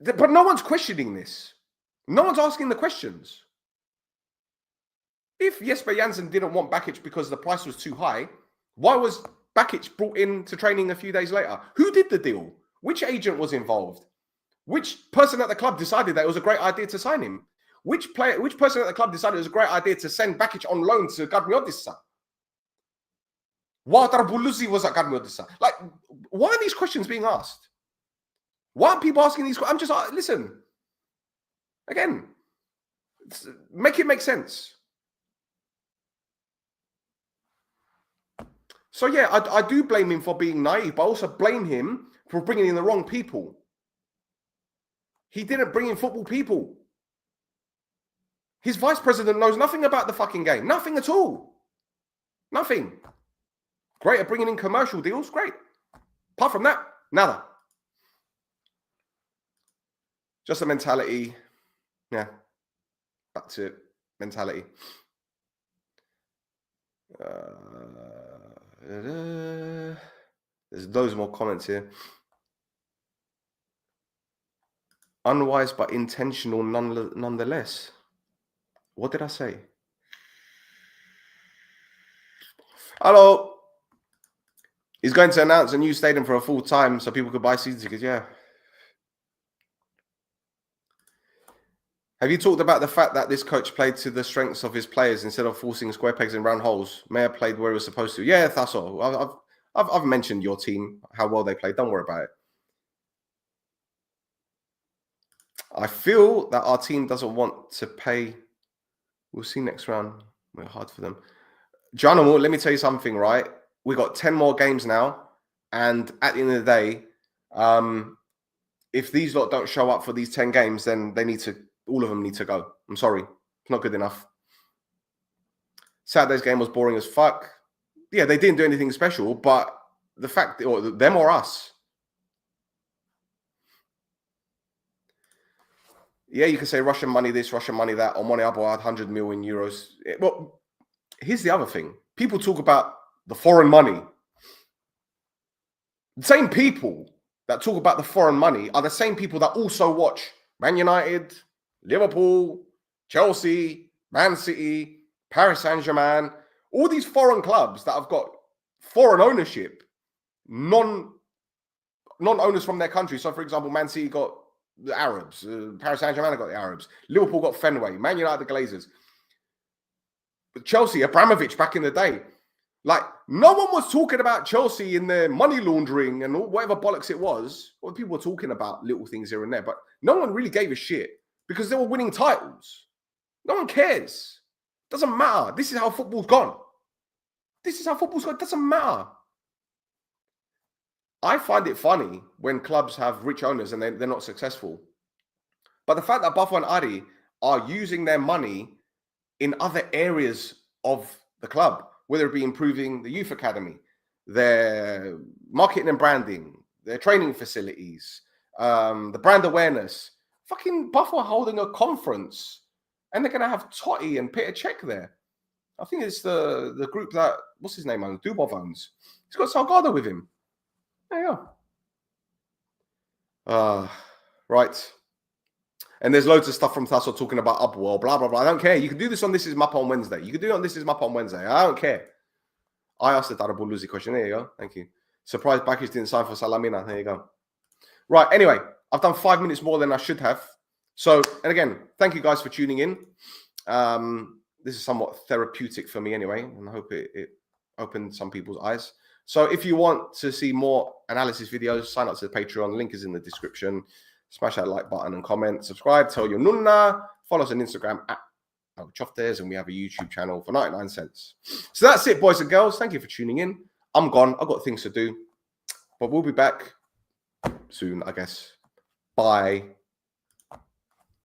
But no one's questioning this. No one's asking the questions. If Jesper Janssen didn't want Bakic because the price was too high, why was Bakic brought in to training a few days later? Who did the deal? Which agent was involved? Which person at the club decided that it was a great idea to sign him? Which person at the club decided it was a great idea to send Bakic on loan to Garmiodisa? While Darabuluzi was at Garmiodisa? Like, why are these questions being asked? Why aren't people asking these questions? I'm just, listen, again, make it make sense. So yeah, I do blame him for being naive, but I also blame him for bringing in the wrong people. He didn't bring in football people. His vice president knows nothing about the fucking game. Nothing at all. Nothing. Great at bringing in commercial deals. Great. Apart from that, nada. Just a mentality. Yeah. Back to it. Mentality. There's loads more comments here. Unwise but intentional nonetheless. What did I say? Hello. He's going to announce a new stadium for a full time so people could buy season tickets. Yeah. Have you talked about the fact that this coach played to the strengths of his players instead of forcing square pegs in round holes? Mayer played where he was supposed to. Yeah, that's all. I've mentioned your team, how well they played. Don't worry about it. I feel that our team doesn't want to pay. We'll see next round. We're hard for them. Geronimo, let me tell you something, right? We got 10 more games now. And at the end of the day, if these lot don't show up for these 10 games, then all of them need to go. I'm sorry. It's not good enough. Saturday's game was boring as fuck. Yeah, they didn't do anything special, but the fact, or them or us. Yeah, you can say Russian money this, Russian money that. Omonoia had 100 million euros. Well, here's the other thing. People talk about the foreign money. The same people that talk about the foreign money are the same people that also watch Man United, Liverpool, Chelsea, Man City, Paris Saint-Germain, all these foreign clubs that have got foreign ownership, non-owners from their country. So, for example, Man City got the Arabs, Paris Saint-Germain got the Arabs, Liverpool got Fenway, Man United the Glazers, but Chelsea, Abramovich back in the day. Like, no one was talking about Chelsea in their money laundering and whatever bollocks it was. Well, people were talking about little things here and there, but no one really gave a shit because they were winning titles. No one cares. Doesn't matter. This is how football's gone. This is how football's gone. It doesn't matter. I find it funny when clubs have rich owners and they're not successful. But the fact that Buffon and Ari are using their money in other areas of the club, whether it be improving the youth academy, their marketing and branding, their training facilities, the brand awareness. Fucking Buff are holding a conference, and they're gonna have Totti and Peter Cech there. I think it's the group that, what's his name, owns? Dubov owns. He's got Salgado with him. There you go. Right. And there's loads of stuff from Tasso talking about Apoel, blah, blah, blah. I don't care. You can do this on This Is Map on Wednesday. You can do it on This Is Map on Wednesday. I don't care. I asked the Darabuluzi question. There you go. Thank you. Surprise Bakis didn't sign for Salamina. There you go. Right. Anyway, I've done 5 minutes more than I should have. So, and again, thank you guys for tuning in. This is somewhat therapeutic for me anyway, and I hope it opened some people's eyes. So if you want to see more analysis videos, sign up to the Patreon. Link is in the description. Smash that like button and comment. Subscribe. Tell your NOUNA. Follow us on Instagram at Nochoftes, and we have a YouTube channel for 99 cents. So that's it, boys and girls. Thank you for tuning in. I'm gone. I've got things to do. But we'll be back soon, I guess. Bye.